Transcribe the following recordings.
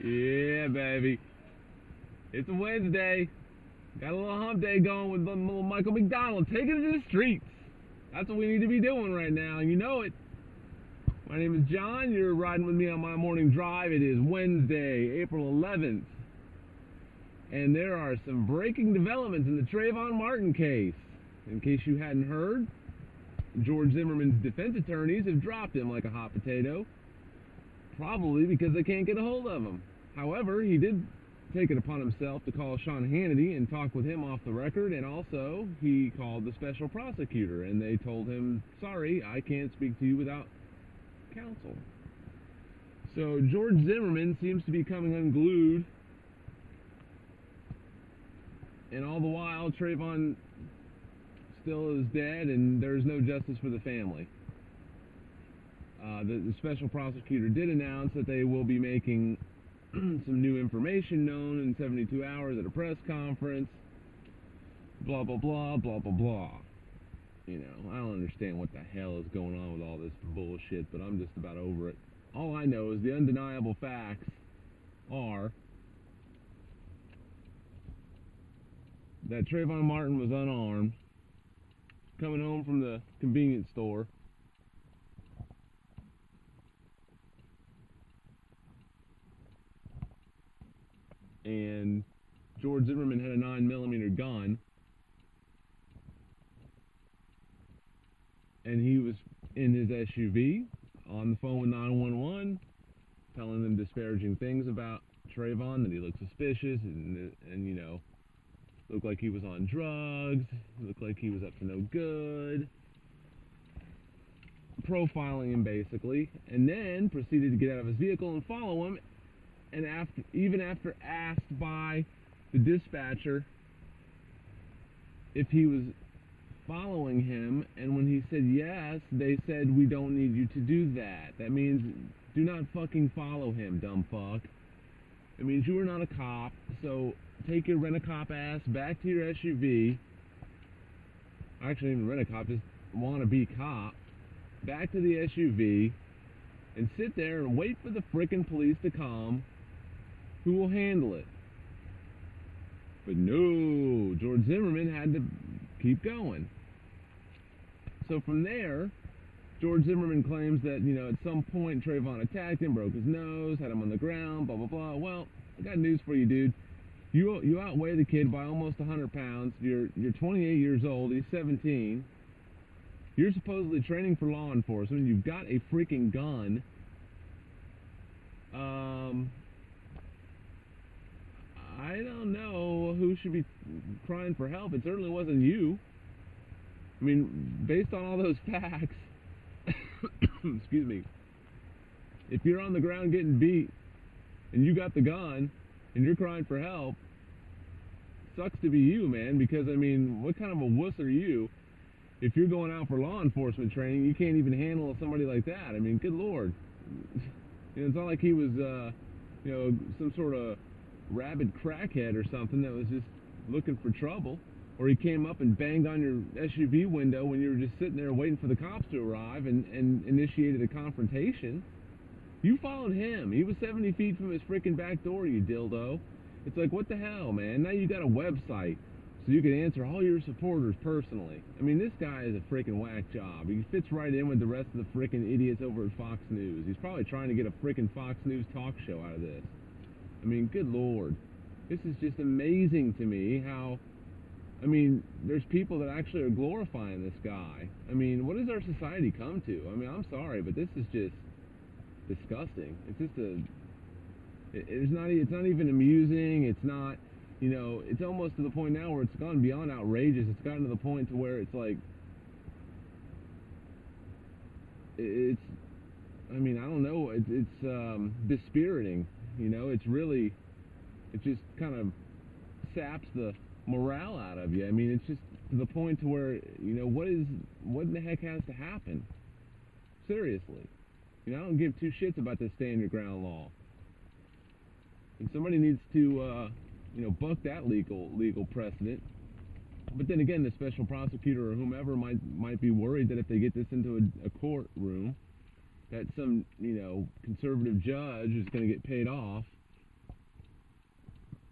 Yeah, baby. It's a Wednesday. Got a little hump day going with little Michael McDonald. Taking it to the streets. That's what we need to be doing right now, and you know it. My name is John. You're riding with me on my morning drive. It is Wednesday, April 11th. And there are some breaking developments in the Trayvon Martin case. In case you hadn't heard, George Zimmerman's defense attorneys have dropped him like a hot potato. Probably because they can't get a hold of him. However, he did take it upon himself to call Sean Hannity and talk with him off the record, and also he called the special prosecutor, and they told him, sorry, I can't speak to you without counsel. So George Zimmerman seems to be coming unglued, and all the while Trayvon still is dead and there's no justice for the family. The special prosecutor did announce that they will be making some new information known in 72 hours at a press conference. Blah, blah, blah, blah, blah, blah. You know, I don't understand what the hell is going on with all this bullshit, but I'm just about over it. All I know is the undeniable facts are that Trayvon Martin was unarmed, coming home from the convenience store, and George Zimmerman had a 9mm gun, and he was in his SUV on the phone with 911, telling them disparaging things about Trayvon, that he looked suspicious and you know, looked like he was on drugs, looked like he was up to no good, profiling him basically, and then proceeded to get out of his vehicle and follow him. And even after asked by the dispatcher if he was following him, and when he said yes, they said, we don't need you to do that. That means do not fucking follow him, dumb fuck. It means you are not a cop, so take your rent-a-cop ass back to your SUV. Actually, even rent-a-cop, just wanna-be cop. Back to the SUV, and sit there and wait for the frickin' police to come, who will handle it. But no, George Zimmerman had to keep going. So from there, George Zimmerman claims that, you know, at some point Trayvon attacked him, broke his nose, had him on the ground, blah, blah, blah. Well, I got news for you, dude. You outweigh the kid by almost 100 pounds. You're 28 years old. He's 17. You're supposedly training for law enforcement. You've got a freaking gun. I don't know who should be crying for help. It certainly wasn't you. I mean, based on all those facts, excuse me, if you're on the ground getting beat and you got the gun and you're crying for help, sucks to be you, man, because, I mean, what kind of a wuss are you if you're going out for law enforcement training? You can't even handle somebody like that. I mean, good Lord. You know, it's not like he was, you know, some sort of rabid crackhead or something that was just looking for trouble, or he came up and banged on your SUV window when you were just sitting there waiting for the cops to arrive and initiated a confrontation. You followed him. He was 70 feet from his freaking back door, you dildo. It's like, what the hell, man? Now you got a website so you can answer all your supporters personally. I mean, this guy is a freaking whack job. He fits right in with the rest of the freaking idiots over at Fox News. He's probably trying to get a freaking Fox News talk show out of this. I mean, good Lord. This is just amazing to me how, I mean, there's people that actually are glorifying this guy. I mean, what does our society come to? I mean, I'm sorry, but this is just disgusting. It's just it's not even amusing. It's not, you know, it's almost to the point now where it's gone beyond outrageous. It's gotten to the point to where it's like, it's, I mean, I don't know, it's dispiriting. You know, it's really, it just kind of saps the morale out of you. I mean, it's just to the point to where, you know, what in the heck has to happen? Seriously. You know, I don't give two shits about this stand your ground law. And somebody needs to, you know, buck that legal precedent. But then again, the special prosecutor or whomever might be worried that if they get this into a courtroom, that some, you know, conservative judge is going to get paid off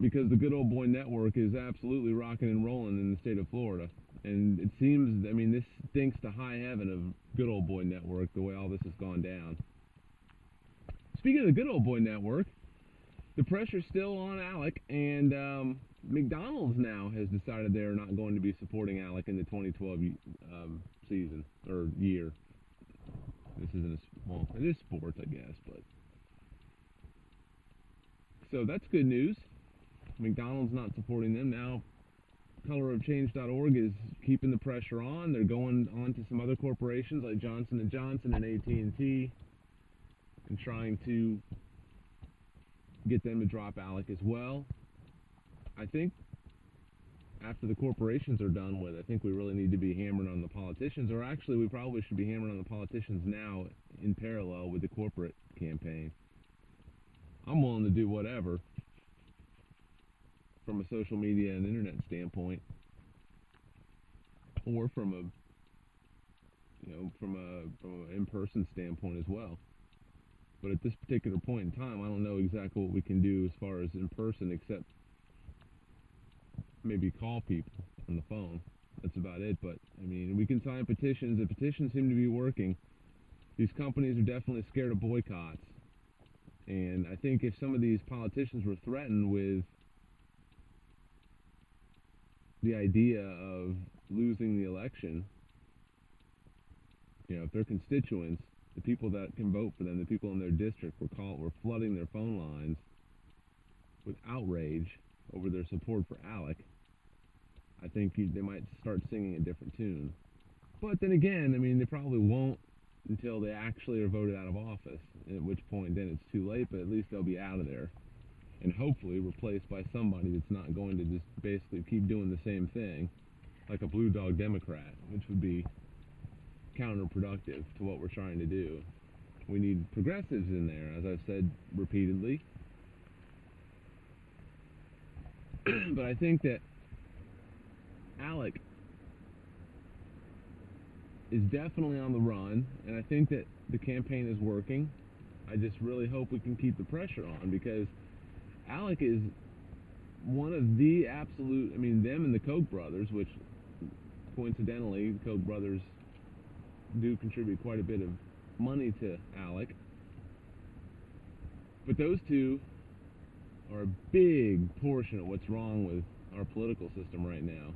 because the good old boy network is absolutely rocking and rolling in the state of Florida. And it seems, I mean, this stinks to high heaven of good old boy network, the way all this has gone down. Speaking of the good old boy network, the pressure's still on Alec, and McDonald's now has decided they're not going to be supporting Alec in the 2012 season, or year. This isn't well, it is sports, I guess, but. So that's good news. McDonald's not supporting them now. colorofchange.org is keeping the pressure on. They're going on to some other corporations like Johnson & Johnson and AT&T and trying to get them to drop Alec as well. I think after the corporations are done with, I think we really need to be hammering on the politicians, or actually we probably should be hammering on the politicians now in parallel with the corporate campaign. I'm willing to do whatever from a social media and internet standpoint, or from a from an in-person standpoint as well. But at this particular point in time, I don't know exactly what we can do as far as in person, except maybe call people on the phone. That's about it. But I mean, we can sign petitions. The petitions seem to be working. These companies are definitely scared of boycotts. And I think if some of these politicians were threatened with the idea of losing the election, if their constituents, the people that can vote for them, the people in their district were flooding their phone lines with outrage over their support for Alec, I think they might start singing a different tune. But then again, I mean, they probably won't until they actually are voted out of office, at which point then it's too late, but at least they'll be out of there. And hopefully replaced by somebody that's not going to just basically keep doing the same thing, like a blue dog Democrat, which would be counterproductive to what we're trying to do. We need progressives in there, as I've said repeatedly. But I think that Alec is definitely on the run, and I think that the campaign is working. I just really hope we can keep the pressure on, because Alec is one of the absolute, I mean, them and the Koch brothers, which coincidentally, the Koch brothers do contribute quite a bit of money to Alec. But those two are a big portion of what's wrong with our political system right now.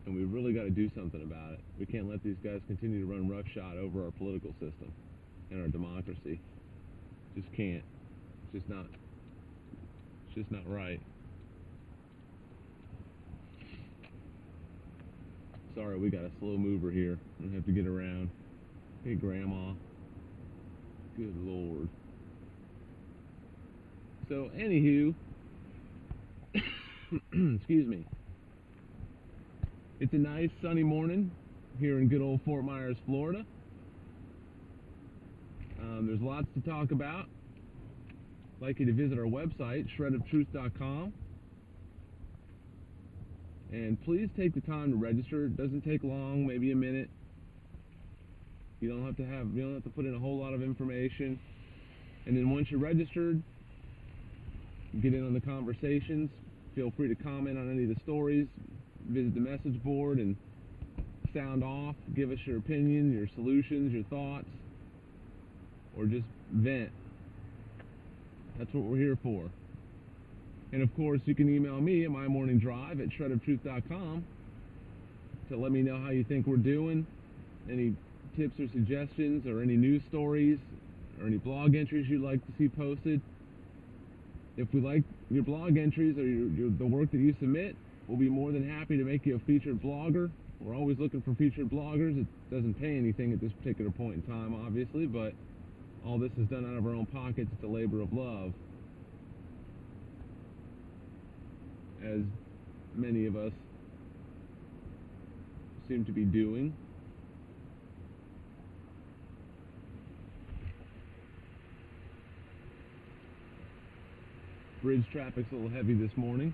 And we've really got to do something about it. We can't let these guys continue to run roughshod over our political system and our democracy. Just can't. It's just not right. Sorry, we got a slow mover here. I'm gonna have to get around. Hey, Grandma. Good Lord. So, anywho, excuse me. It's a nice sunny morning here in good old Fort Myers, Florida. There's lots to talk about. I'd like you to visit our website, shredoftruth.com. And please take the time to register. It doesn't take long, maybe a minute. You don't have to put in a whole lot of information. And then once you're registered, get in on the conversations. Feel free to comment on any of the stories. Visit the message board and sound off. Give us your opinion, your solutions, your thoughts, or just vent. That's what we're here for. And of course, you can email me at mymorningdrive@shredoftruth.com to let me know how you think we're doing, any tips or suggestions, or any news stories, or any blog entries you'd like to see posted. If we like your blog entries or the work that you submit, we'll be more than happy to make you a featured blogger. We're always looking for featured bloggers. It doesn't pay anything at this particular point in time, obviously, but all this is done out of our own pockets. It's a labor of love, as many of us seem to be doing. Bridge traffic's a little heavy this morning.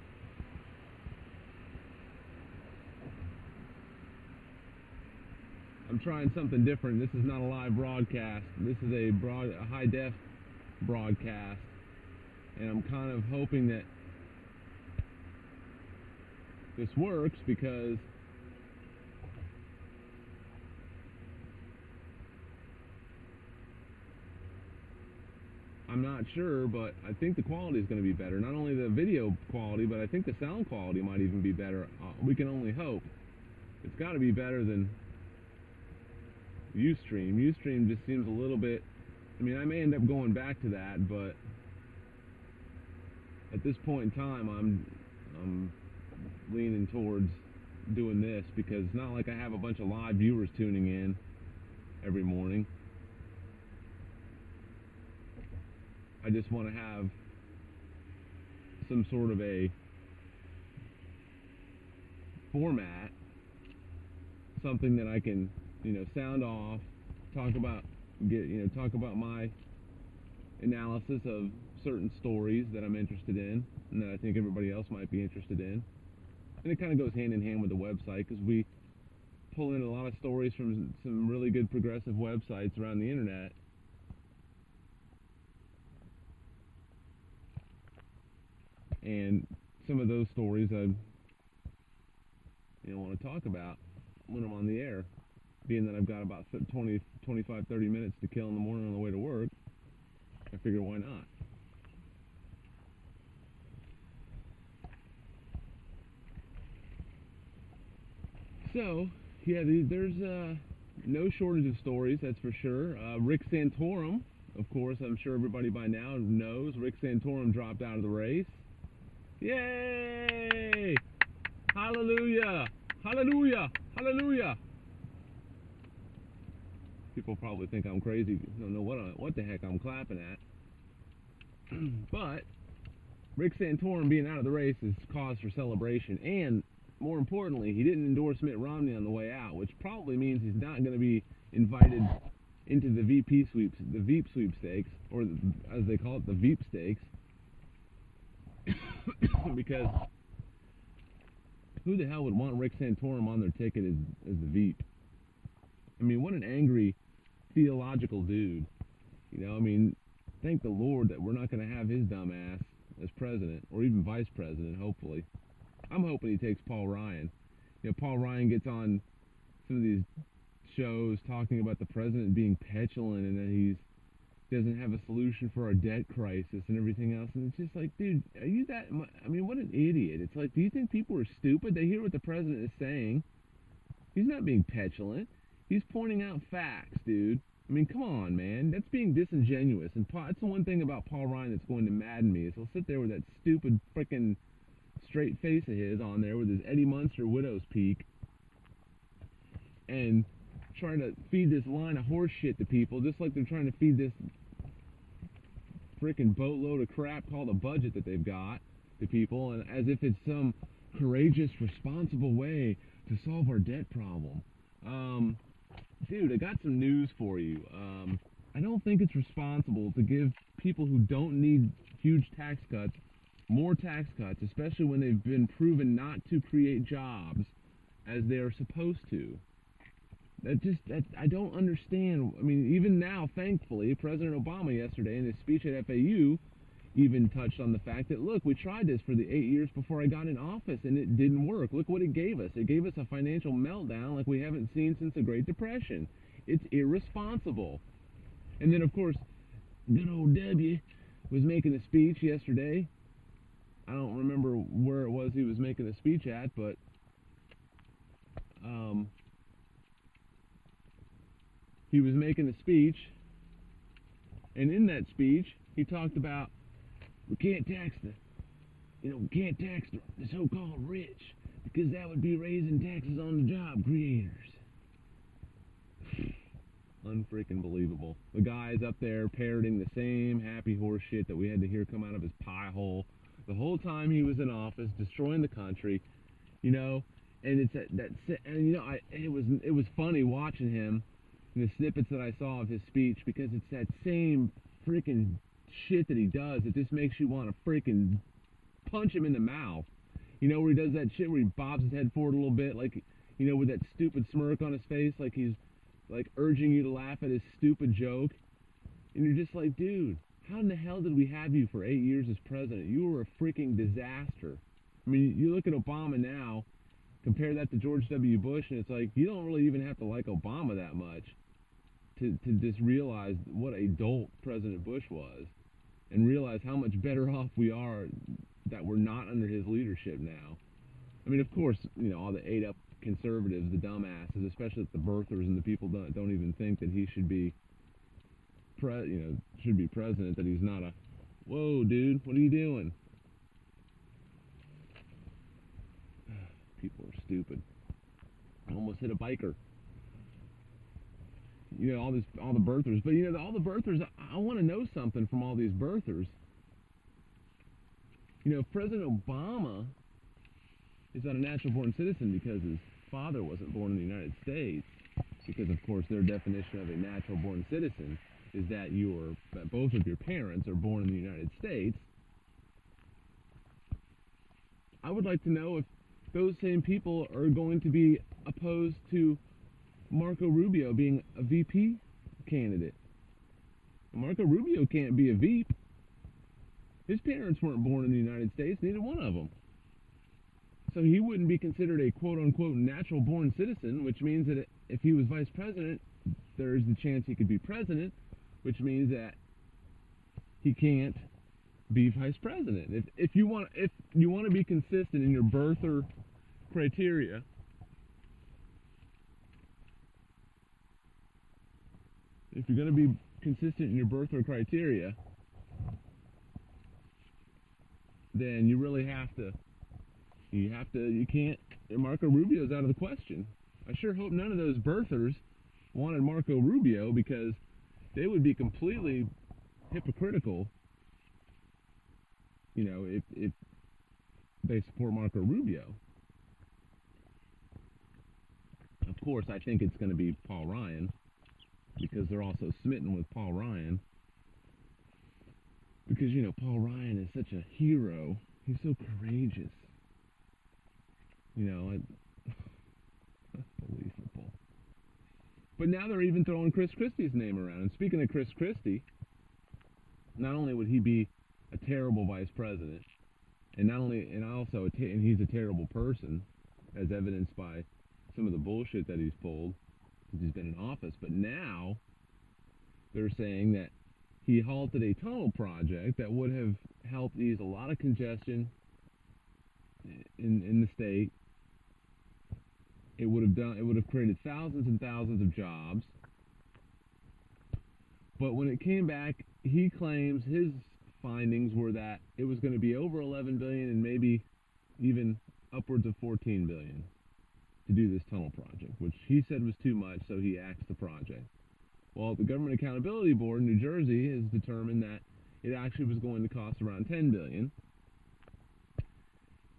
I'm trying something different. This is not a live broadcast. This is a high-def broadcast, and I'm kind of hoping that this works because I'm not sure, but I think the quality is going to be better. Not only the video quality, but I think the sound quality might even be better. We can only hope. It's got to be better than Ustream. Ustream just seems a little bit, I mean, I may end up going back to that, but at this point in time, I'm leaning towards doing this because it's not like I have a bunch of live viewers tuning in every morning. I just want to have some sort of a format, something that I can, sound off, talk about my analysis of certain stories that I'm interested in and that I think everybody else might be interested in. And it kind of goes hand in hand with the website because we pull in a lot of stories from some really good progressive websites around the internet. And some of those stories I want to talk about when I'm on the air. Being that I've got about 20, 25, 30 minutes to kill in the morning on the way to work, I figure why not? So, yeah, there's no shortage of stories, that's for sure. Rick Santorum, of course, I'm sure everybody by now knows, Rick Santorum dropped out of the race. Yay! Hallelujah! Hallelujah! Hallelujah! People probably think I'm crazy. Don't know what the heck I'm clapping at. But Rick Santorum being out of the race is cause for celebration, and more importantly, he didn't endorse Mitt Romney on the way out, which probably means he's not going to be invited into the VP sweepstakes, or as they call it, the Veep stakes, because who the hell would want Rick Santorum on their ticket as the Veep? I mean, what an angry theological dude. I mean, thank the Lord that we're not going to have his dumb ass as president, or even vice president, hopefully. I'm hoping he takes Paul Ryan. Paul Ryan gets on some of these shows talking about the president being petulant and that he doesn't have a solution for our debt crisis and everything else. And it's just like, dude, are you that? I mean, what an idiot. It's like, do you think people are stupid? They hear what the president is saying. He's not being petulant. He's pointing out facts, dude. I mean, come on, man. That's being disingenuous. And that's the one thing about Paul Ryan that's going to madden me is he'll sit there with that stupid frickin' straight face of his on there with his Eddie Munster widow's peak and trying to feed this line of horse shit to people just like they're trying to feed this frickin' boatload of crap called a budget that they've got to people, and as if it's some courageous, responsible way to solve our debt problem. Dude, I got some news for you. I don't think it's responsible to give people who don't need huge tax cuts more tax cuts, especially when they've been proven not to create jobs as they are supposed to. I don't understand. I mean, even now, thankfully, President Obama yesterday in his speech at FAU even touched on the fact that, look, we tried this for the 8 years before I got in office, and it didn't work. Look what it gave us. It gave us a financial meltdown like we haven't seen since the Great Depression. It's irresponsible. And then, of course, good old W was making a speech yesterday. I don't remember where it was he was making a speech at, but he was making a speech, and in that speech, he talked about we can't tax the so-called rich because that would be raising taxes on the job creators. Unfreaking believable. The guy's up there parroting the same happy horse shit that we had to hear come out of his pie hole the whole time he was in office, destroying the country, and it's it was funny watching him in the snippets that I saw of his speech because it's that same freaking shit that he does. It just makes you want to freaking punch him in the mouth. Where he does that shit where he bobs his head forward a little bit, like, with that stupid smirk on his face, like he's like urging you to laugh at his stupid joke. And you're just like, dude, how in the hell did we have you for 8 years as president? You were a freaking disaster. I mean, you look at Obama now, compare that to George W. Bush, and it's like you don't really even have to like Obama that much to just realize what a dolt President Bush was, and realize how much better off we are that we're not under his leadership now. I mean, of course, all the ate-up conservatives, the dumbasses, especially the birthers and the people don't even think that he should be, should be president. That he's not a, whoa, dude, what are you doing? People are stupid. I almost hit a biker. All the birthers, but all the birthers. I want to know something from all these birthers. President Obama is not a natural-born citizen because his father wasn't born in the United States. Because, of course, their definition of a natural-born citizen is that both of your parents are born in the United States. I would like to know if those same people are going to be opposed to Marco Rubio being a VP candidate. Marco Rubio can't be a VP. His parents weren't born in the United States, neither one of them. So he wouldn't be considered a quote-unquote natural-born citizen, which means that if he was vice president, there's the chance he could be president, which means that he can't be vice president. If you want to be consistent in your birther criteria, if you're going to be consistent in your birther criteria, then you really have to. You can't. Marco Rubio's out of the question. I sure hope none of those birthers wanted Marco Rubio, because they would be completely hypocritical, if they support Marco Rubio. Of course, I think it's going to be Paul Ryan, because they're also smitten with Paul Ryan. Because, Paul Ryan is such a hero. He's so courageous. Unbelievable. But now they're even throwing Chris Christie's name around. And speaking of Chris Christie, not only would he be a terrible vice president, and he's a terrible person, as evidenced by some of the bullshit that he's pulled since he's been in office, but now they're saying that he halted a tunnel project that would have helped ease a lot of congestion in the state. It would have created thousands and thousands of jobs. But when it came back, he claims his findings were that it was going to be over 11 billion and maybe even upwards of 14 billion to do this tunnel project, which he said was too much, so he axed the project. Well, the Government Accountability Board in New Jersey has determined that it actually was going to cost around 10 billion,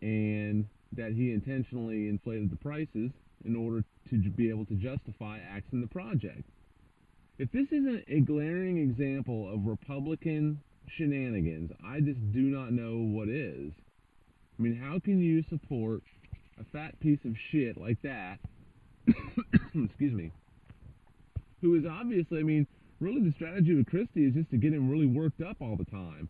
and that he intentionally inflated the prices in order to be able to justify axing the project. If this isn't a glaring example of Republican shenanigans, I just do not know what is. I mean, how can you support a fat piece of shit like that, excuse me, who is obviously, really the strategy with Christie is just to get him really worked up all the time.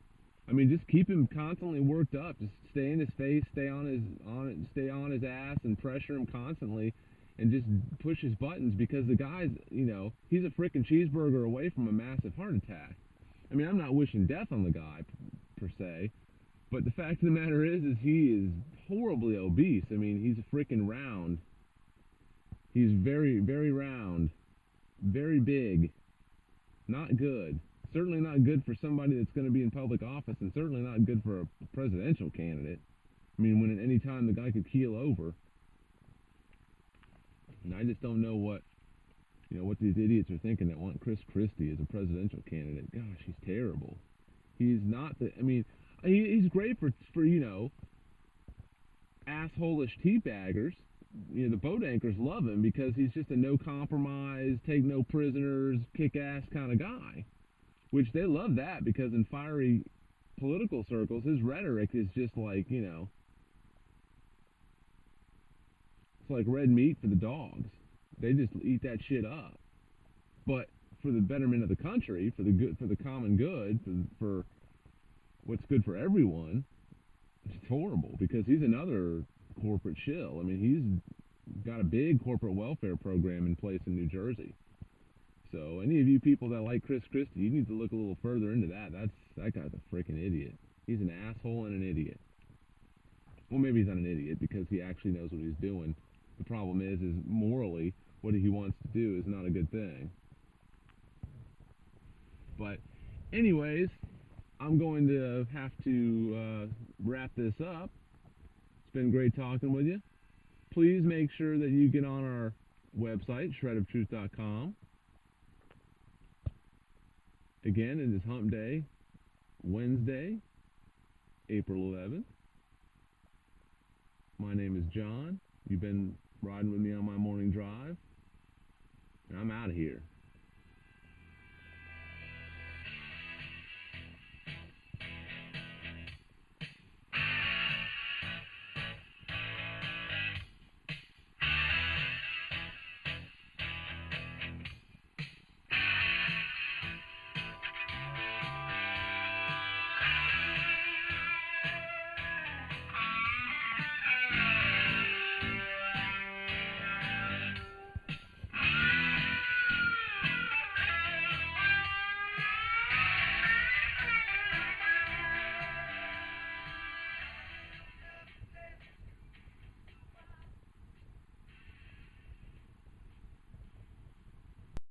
Just keep him constantly worked up. Just stay in his face, stay on his ass, and pressure him constantly, and just push his buttons, because the guy's, he's a frickin' cheeseburger away from a massive heart attack. I'm not wishing death on the guy per se, but the fact of the matter is he is horribly obese. He's a frickin' round. He's very, very round, very big. Not good. Certainly not good for somebody that's going to be in public office, and certainly not good for a presidential candidate. When at any time the guy could keel over. And I just don't know what these idiots are thinking that want Chris Christie as a presidential candidate. Gosh, he's terrible. He's not he's great for asshole-ish teabaggers. The boat anchors love him because he's just a no compromise, take no prisoners, kick ass kind of guy. Which they love that, because in fiery political circles, his rhetoric is just like, it's like red meat for the dogs. They just eat that shit up. But for the betterment of the country, for the good, for the common good, for what's good for everyone, it's horrible because he's another corporate shill. I mean, he's got a big corporate welfare program in place in New Jersey. So any of you people that like Chris Christie, you need to look a little further into that. That guy's a freaking idiot. He's an asshole and an idiot. Well, maybe he's not an idiot because he actually knows what he's doing. The problem is morally, what he wants to do is not a good thing. But anyways, I'm going to have to wrap this up. It's been great talking with you. Please make sure that you get on our website, shredoftruth.com. Again, it is Hump Day, Wednesday, April 11th. My name is John. You've been riding with me on my morning drive. And I'm out of here.